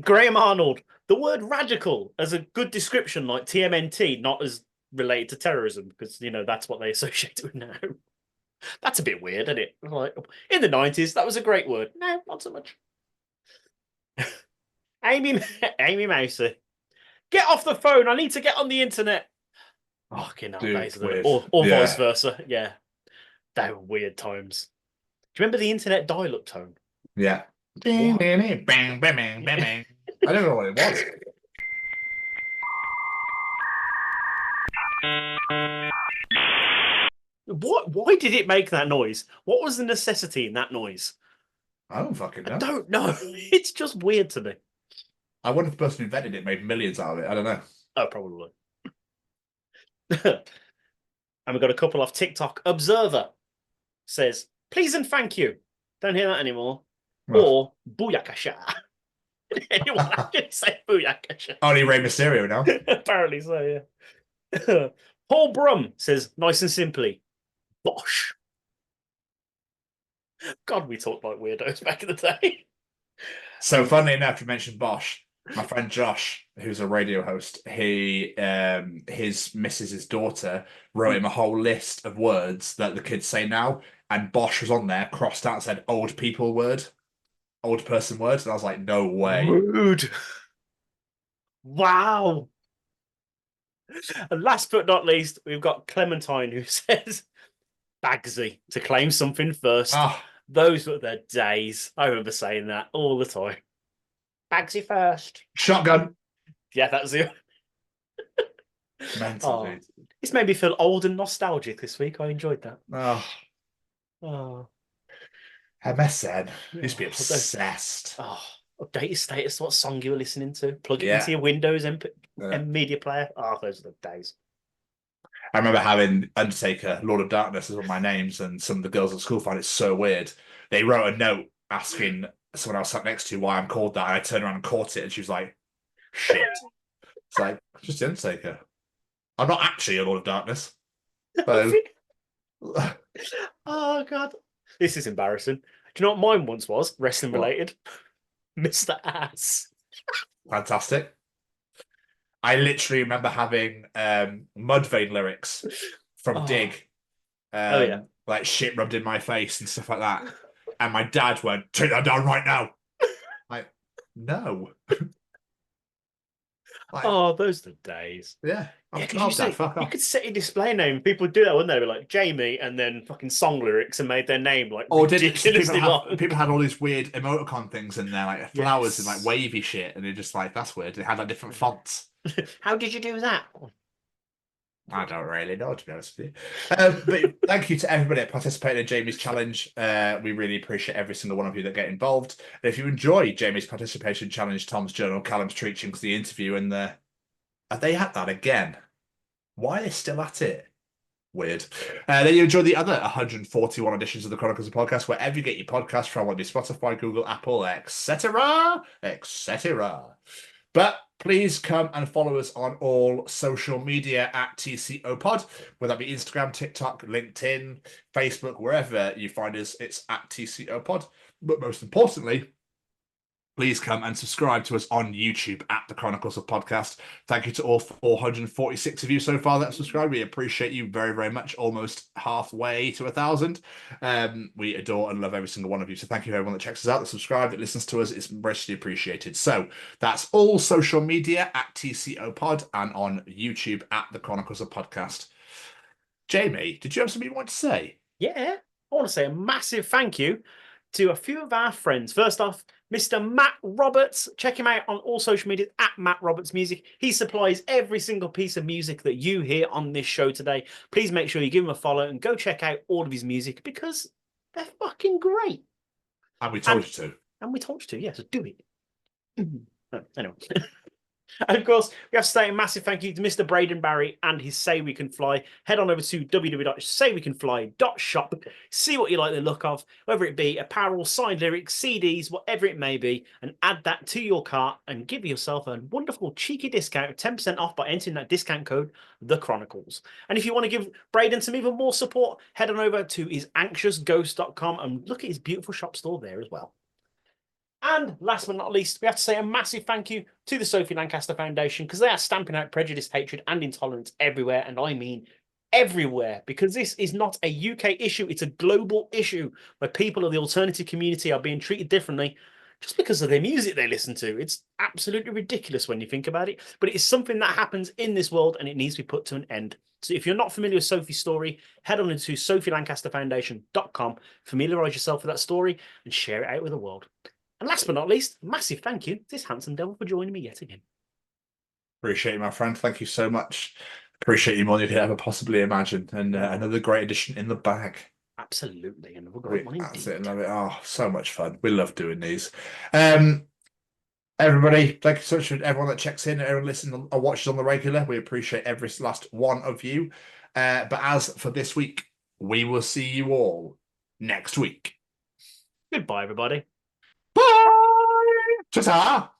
Graham Arnold. The word radical as a good description, like TMNT, not as related to terrorism, because, you know, that's what they associate it with now. That's a bit weird, isn't it? Like, in the 90s, that was a great word. No, not so much. Amy Mousey. Get off the phone. I need to get on the internet. Oh, or vice versa. Yeah. They were weird times. Do you remember the internet dial-up tone? Yeah. Bang, bang, bang, bang, bang. I don't know what it was. Why did it make that noise? What was the necessity in that noise? I don't fucking know. I don't know. It's just weird to me. I wonder if the person who invented it made millions out of it. I don't know. Oh, probably. And we've got a couple off TikTok. Observer says, please and thank you. Don't hear that anymore. Right. Or booyakasha. Anyone actually say booyakasha? Only Rey Mysterio now. Apparently so, yeah. Paul Brum says, nice and simply, Bosh. God, we talked like weirdos back in the day. So, funnily enough, you mentioned Bosh. My friend Josh, who's a radio host, his missus's daughter wrote him a whole list of words that the kids say now, and Bosh was on there, crossed out and said old people word, old person word, and I was like, no way. Rude. Wow. And last but not least, we've got Clementine, who says Bagsy to claim something first. Those were the days. I remember saying that all the time. Bagsy first. Shotgun. Yeah, that's it. Mental, dude. This made me feel old and nostalgic this week. I enjoyed that. Oh. MSN. Used to be obsessed. Update your status, what song you were listening to. Plug it into your Windows and media player. Those are the days. I remember having Undertaker, Lord of Darkness as one of my names, and some of the girls at school found it so weird. They wrote a note asking someone else sat next to why I'm called that, and I turned around and caught it, and she was like, shit. It's like, just the Undertaker. I'm not actually a Lord of Darkness. So... Oh, God. This is embarrassing. Do you know what mine once was? Wrestling related. Mr. Ass. Fantastic. I literally remember having Mudvayne lyrics from Dig. Like shit rubbed in my face and stuff like that. And my dad went, take that down right now. Like, no. Like, Oh, those are the days. Yeah. Yeah, you could set your display name. People would do that, wouldn't they? They'd be like Jamie and then fucking song lyrics and made their name like Or did ridiculously long. people had all these weird emoticon things in there, like flowers and like wavy shit, and they're just like, that's weird. They had like different fonts. How did you do that? I don't really know, to be honest with you. But thank you to everybody that participated in Jamie's challenge. We really appreciate every single one of you that get involved. And if you enjoy Jamie's participation challenge, Tom's journal, Callum's Treachings, the interview, and the are they at that again? Why are they still at it? Weird. Then you enjoy the other 141 editions of the Chronicles of Podcast, wherever you get your podcast from, whether it be Spotify, Google, Apple, etc., etc. But please come and follow us on all social media at TCO Pod, whether that be Instagram, TikTok, LinkedIn, Facebook, wherever you find us, it's at TCO Pod. But most importantly, please come and subscribe to us on YouTube at the Chronicles of Podcast. Thank you to all 446 of you so far that have subscribed. We appreciate you very, very much. Almost halfway to 1,000. We adore and love every single one of you. So thank you to everyone that checks us out, that subscribes, that listens to us. It's richly appreciated. So that's all social media at TCO Pod and on YouTube at the Chronicles of Podcast. Jamie, did you have something you want to say? Yeah, I want to say a massive thank you to a few of our friends. First off, Mr. Matt Roberts. Check him out on all social media at Matt Roberts Music. He supplies every single piece of music that you hear on this show today. Please make sure you give him a follow and go check out all of his music because they're fucking great. And we told you to. And we told you to, yeah, so do it. Anyway. And of course, we have to say a massive thank you to Mr. Braden Barry and his Say We Can Fly. Head on over to www.saywecanfly.shop. See what you like the look of, whether it be apparel, signed lyrics, CDs, whatever it may be, and add that to your cart and give yourself a wonderful cheeky discount of 10% off by entering that discount code, The Chronicles. And if you want to give Braden some even more support, head on over to his anxiousghost.com and look at his beautiful shop store there as well. And last but not least, we have to say a massive thank you to the Sophie Lancaster Foundation because they are stamping out prejudice, hatred and intolerance everywhere. And I mean everywhere, because this is not a UK issue. It's a global issue where people of the alternative community are being treated differently just because of their music they listen to. It's absolutely ridiculous when you think about it. But it is something that happens in this world and it needs to be put to an end. So if you're not familiar with Sophie's story, head on into sophielancasterfoundation.com, familiarise yourself with that story and share it out with the world. And last but not least, massive thank you to this handsome devil for joining me yet again. Appreciate you, my friend. Thank you so much. Appreciate you more than you could ever possibly imagine. And another great addition in the bag. Absolutely. Another great one indeed. That's it. Love it. Oh, so much fun. We love doing these. Everybody, thank you so much for everyone that checks in, everyone listens or watches on the regular. We appreciate every last one of you. But as for this week, we will see you all next week. Goodbye, everybody. Bye! Ta-ta!